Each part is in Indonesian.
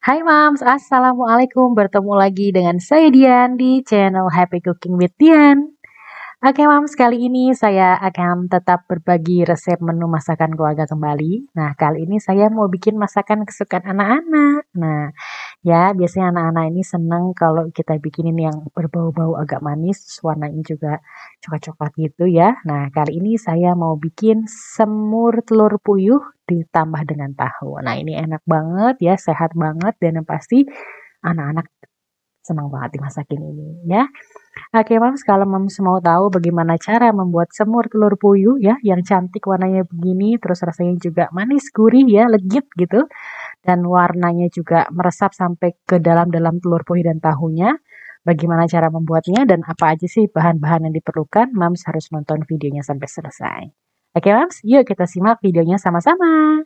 Hai Mams, Assalamualaikum. Bertemu lagi dengan saya Dian di channel Happy Cooking with Dian. Oke Mams, kali ini saya akan tetap berbagi resep menu masakan keluarga kembali. Nah, kali ini saya mau bikin masakan kesukaan anak-anak. Nah, ya biasanya anak-anak ini seneng kalau kita bikinin yang berbau-bau agak manis, warnanya juga coklat-coklat gitu ya. Nah, kali ini saya mau bikin semur telur puyuh ditambah dengan tahu. Nah, ini enak banget ya, sehat banget dan yang pasti anak-anak senang banget dimasakin ini ya. Oke Mams, kalau Mams mau tahu bagaimana cara membuat semur telur puyuh ya, yang cantik warnanya begini, terus rasanya juga manis, gurih ya, legit gitu, dan warnanya juga meresap sampai ke dalam-dalam telur puyuh dan tahunya. Bagaimana cara membuatnya dan apa aja sih bahan-bahan yang diperlukan, Mams harus nonton videonya sampai selesai. Oke Mams, yuk kita simak videonya sama-sama.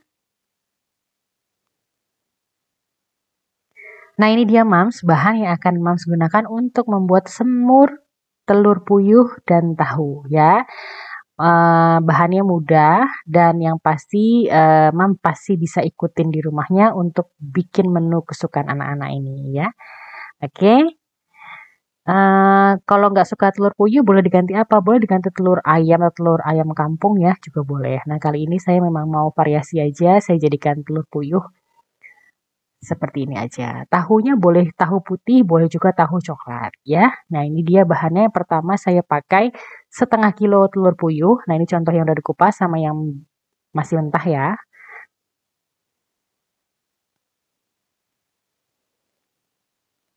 Nah ini dia Mams, bahan yang akan Mams gunakan untuk membuat semur telur puyuh dan tahu ya. Bahannya mudah dan yang pasti Mams pasti bisa ikutin di rumahnya untuk bikin menu kesukaan anak-anak ini ya. Oke. Kalau nggak suka telur puyuh boleh diganti apa? Boleh diganti telur ayam atau telur ayam kampung ya juga boleh. Nah kali ini saya memang mau variasi aja, saya jadikan telur puyuh seperti ini aja. Tahunya boleh tahu putih, boleh juga tahu coklat ya. Nah ini dia bahannya. Yang pertama saya pakai setengah kilo telur puyuh. Nah ini contoh yang udah dikupas sama yang masih mentah ya.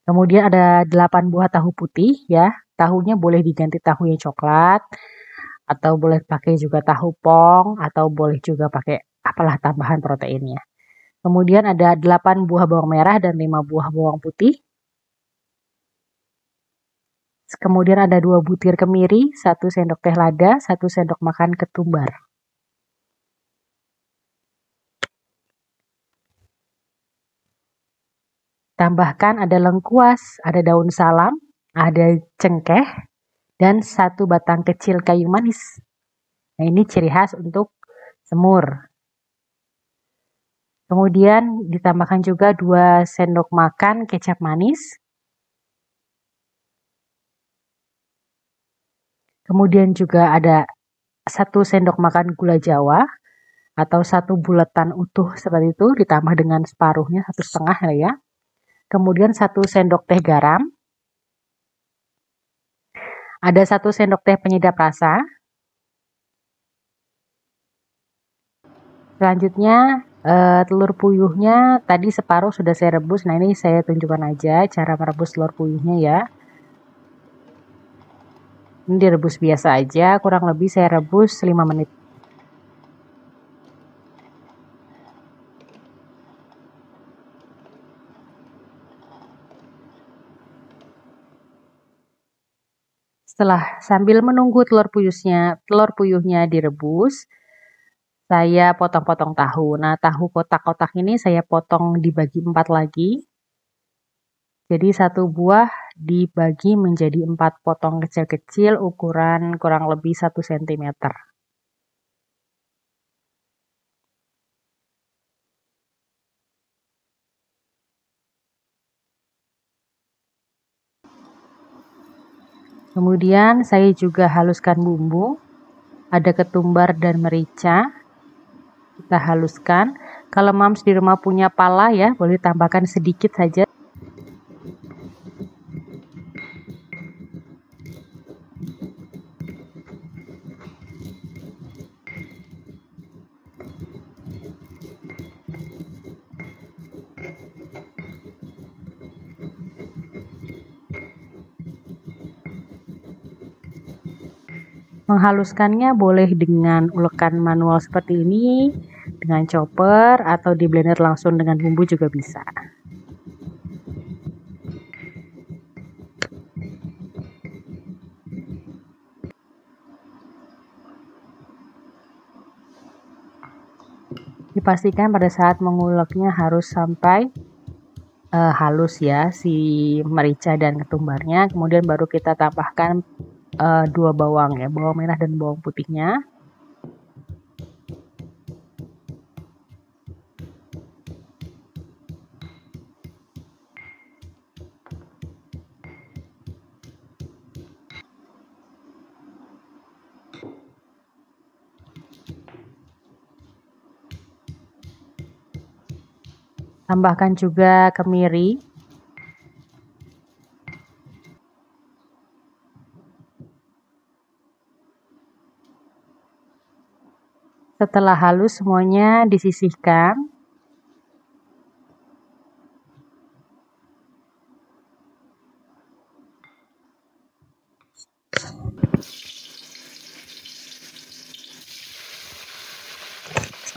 Kemudian ada 8 buah tahu putih ya. Tahunya boleh diganti tahu yang coklat atau boleh pakai juga tahu pong atau boleh juga pakai apalah tambahan proteinnya. Kemudian ada 8 buah bawang merah dan 5 buah bawang putih. Kemudian ada 2 butir kemiri, 1 sendok teh lada, 1 sendok makan ketumbar. Tambahkan ada lengkuas, ada daun salam, ada cengkeh, dan 1 batang kecil kayu manis. Nah ini ciri khas untuk semur. Kemudian ditambahkan juga 2 sendok makan kecap manis. Kemudian juga ada 1 sendok makan gula jawa atau 1 bulatan utuh seperti itu ditambah dengan separuhnya 1,5 ya. Kemudian 1 sendok teh garam. Ada 1 sendok teh penyedap rasa. Selanjutnya telur puyuhnya tadi separuh sudah saya rebus. Nah ini saya tunjukkan aja cara merebus telur puyuhnya ya. Ini direbus biasa aja, kurang lebih saya rebus 5 menit. Setelah sambil menunggu telur puyuhnya direbus, saya potong-potong tahu. Nah, tahu kotak-kotak ini saya potong dibagi 4 lagi. Jadi 1 buah dibagi menjadi 4 potong kecil-kecil ukuran kurang lebih 1 cm. Kemudian saya juga haluskan bumbu. Ada ketumbar dan merica. Kita haluskan. Kalau Mams di rumah punya pala ya, boleh tambahkan sedikit saja. Menghaluskannya boleh dengan ulekan manual seperti ini, dengan chopper, atau di blender langsung dengan bumbu juga bisa. Dipastikan pada saat menguleknya harus sampai halus ya si merica dan ketumbarnya. Kemudian baru kita tambahkan 2 bawang ya, bawang merah dan bawang putihnya. Tambahkan juga kemiri. Setelah halus semuanya disisihkan.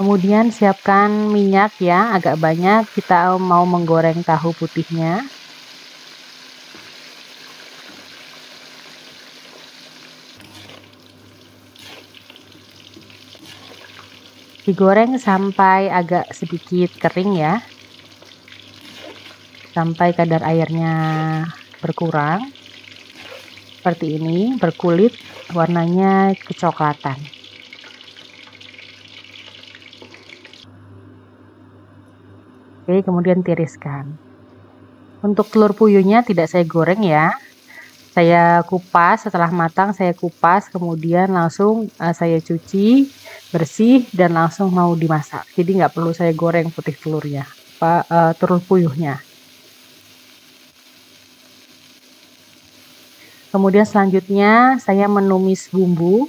Kemudian siapkan minyak ya, agak banyak, kita mau menggoreng tahu putihnya. Digoreng sampai agak sedikit kering ya, sampai kadar airnya berkurang. Seperti ini, berkulit, warnanya kecoklatan. Oke, kemudian tiriskan. Untuk telur puyuhnya tidak saya goreng ya, saya kupas. Setelah matang saya kupas, kemudian langsung saya cuci bersih dan langsung mau dimasak. Jadi nggak perlu saya goreng putih telurnya, telur puyuhnya. Kemudian selanjutnya saya menumis bumbu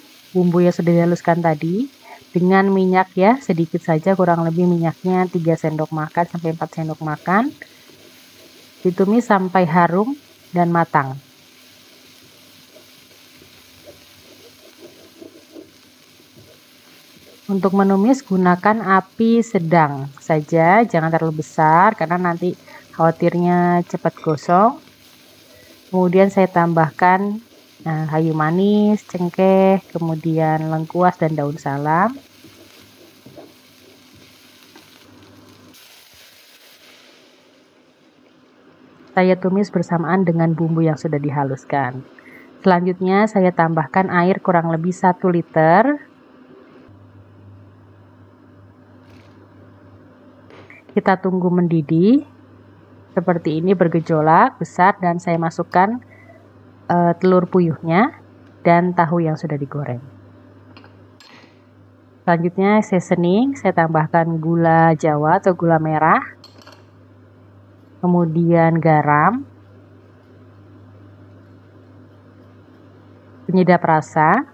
yang sudah dihaluskan tadi dengan minyak ya, sedikit saja, kurang lebih minyaknya 3 sendok makan sampai 4 sendok makan. Ditumis sampai harum dan matang. Untuk menumis gunakan api sedang saja, jangan terlalu besar karena nanti khawatirnya cepat gosong. Kemudian saya tambahkan kayu manis, cengkeh, kemudian lengkuas dan daun salam. Saya tumis bersamaan dengan bumbu yang sudah dihaluskan. Selanjutnya saya tambahkan air kurang lebih 1 liter. Kita tunggu mendidih. Seperti ini, bergejolak besar, dan saya masukkan telur puyuhnya dan tahu yang sudah digoreng. Selanjutnya seasoning, saya tambahkan gula jawa atau gula merah, kemudian garam, penyedap rasa,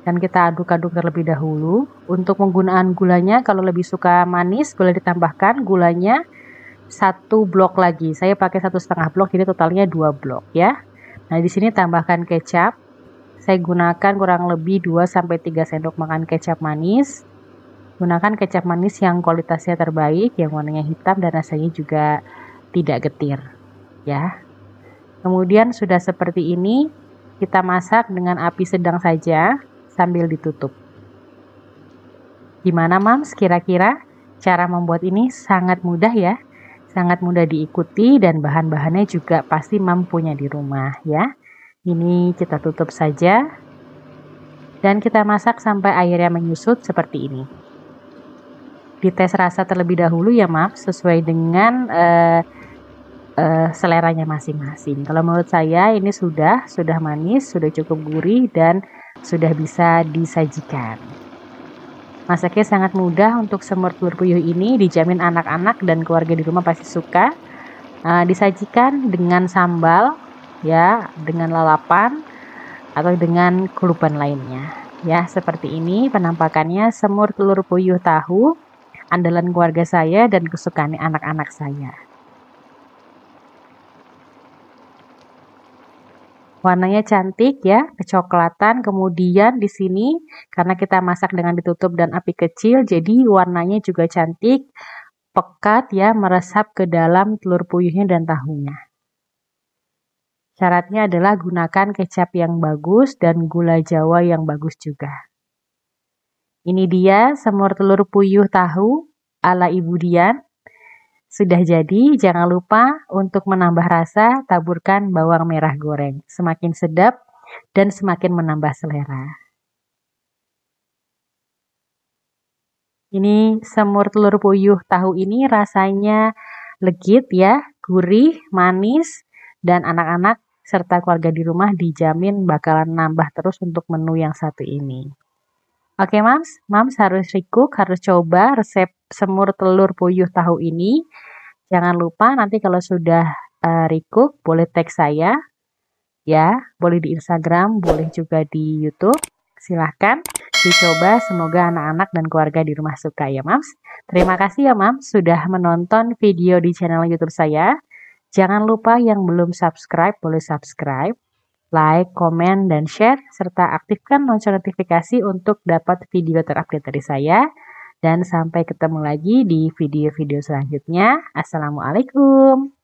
dan kita aduk-aduk terlebih dahulu. Untuk penggunaan gulanya, kalau lebih suka manis boleh ditambahkan gulanya 1 blok lagi. Saya pakai 1,5 blok, jadi totalnya 2 blok ya. Nah, di sini tambahkan kecap. Saya gunakan kurang lebih 2-3 sendok makan kecap manis. Gunakan kecap manis yang kualitasnya terbaik, yang warnanya hitam dan rasanya juga tidak getir ya. Kemudian sudah seperti ini, kita masak dengan api sedang saja sambil ditutup. Gimana Mams, kira-kira cara membuat ini? Sangat mudah ya, sangat mudah diikuti, dan bahan-bahannya juga pasti Mam punya di rumah ya. Ini kita tutup saja dan kita masak sampai airnya menyusut seperti ini. Dites rasa terlebih dahulu ya Mam, sesuai dengan seleranya masing-masing. Kalau menurut saya ini sudah manis, sudah cukup gurih, dan sudah bisa disajikan. Masaknya sangat mudah. Untuk semur telur puyuh ini dijamin anak-anak dan keluarga di rumah pasti suka. Disajikan dengan sambal ya, dengan lalapan atau dengan kulupan lainnya ya. Seperti ini penampakannya semur telur puyuh tahu, andalan keluarga saya dan kesukaan anak-anak saya. Warnanya cantik ya, kecoklatan. Kemudian di sini karena kita masak dengan ditutup dan api kecil, jadi warnanya juga cantik, pekat ya, meresap ke dalam telur puyuhnya dan tahunya. Syaratnya adalah gunakan kecap yang bagus dan gula jawa yang bagus juga. Ini dia semur telur puyuh tahu ala Ibu Dian. Sudah jadi. Jangan lupa untuk menambah rasa, taburkan bawang merah goreng. Semakin sedap dan semakin menambah selera. Ini semur telur puyuh tahu ini rasanya legit ya, gurih, manis, dan anak-anak serta keluarga di rumah dijamin bakalan nambah terus untuk menu yang satu ini. Oke Mams harus recook, harus coba resep semur telur puyuh tahu ini. Jangan lupa nanti kalau sudah recook boleh tag saya ya, boleh di Instagram, boleh juga di YouTube. Silahkan dicoba, semoga anak-anak dan keluarga di rumah suka ya Mams. Terima kasih ya Mams sudah menonton video di channel YouTube saya. Jangan lupa yang belum subscribe boleh subscribe, like, komen, dan share, serta aktifkan lonceng notifikasi untuk dapat video terupdate dari saya. Dan sampai ketemu lagi di video-video selanjutnya. Assalamualaikum.